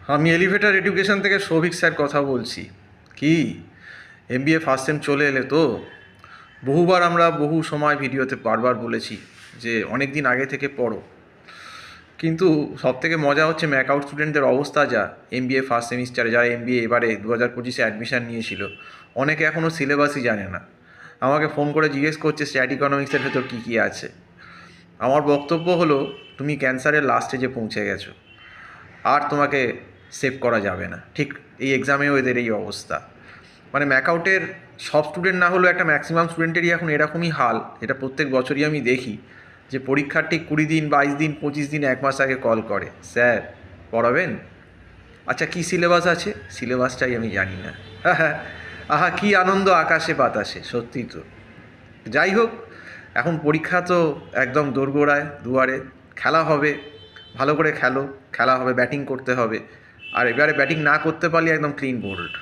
আমি elevator education থেকে Souvik sir কথা বলছি। কি এমবিএ ফার্স্ট সেম চলে এলে তো? বহুবার আমরা বহু সময় ভিডিওতে বারবার বলেছি যে অনেক দিন আগে থেকে পড়ো, কিন্তু সবথেকে মজা হচ্ছে ম্যাকআউট স্টুডেন্টদের অবস্থা যা। এমবিএ ফার্স্ট সেমিস্টারে যারা এমবিএ এবারে 2025-এ অ্যাডমিশান নিয়েছিল, অনেকে এখনও সিলেবাসই জানে না। আমাকে ফোন করে জিজ্ঞেস করছে স্ট্যাট ইকোনমিক্সের ভেতর কী কী আছে। আমার বক্তব্য হলো, তুমি ক্যান্সারের লাস্ট স্টেজে পৌঁছে গেছো, আর তোমাকে সেভ করা যাবে না। ঠিক এই এক্সামেও এদের এই অবস্থা। মানে ম্যাকআউটের সব স্টুডেন্ট না হলেও একটা ম্যাক্সিমাম স্টুডেন্টেরই এখন এরকমই হাল। এটা প্রত্যেক বছরই আমি দেখি যে পরীক্ষার ঠিক 20 দিন, 22 দিন, 25 দিন, 1 মাস আগে কল করে, স্যার পড়াবেন? আচ্ছা কী সিলেবাস আছে? সিলেবাসটাই আমি জানি না। হ্যাঁ, আহা কী আনন্দ আকাশে বাতাসে, সত্যি তো। যাই হোক, এখন পরীক্ষা তো একদম দোরগোড়ায় দুয়ারে। খেলা হবে, ভালো করে খেলো, খেলা হবে, ব্যাটিং করতে হবে। আর এবারে ব্যাটিং না করতে পারলে একদম ক্লিন বোল্ড।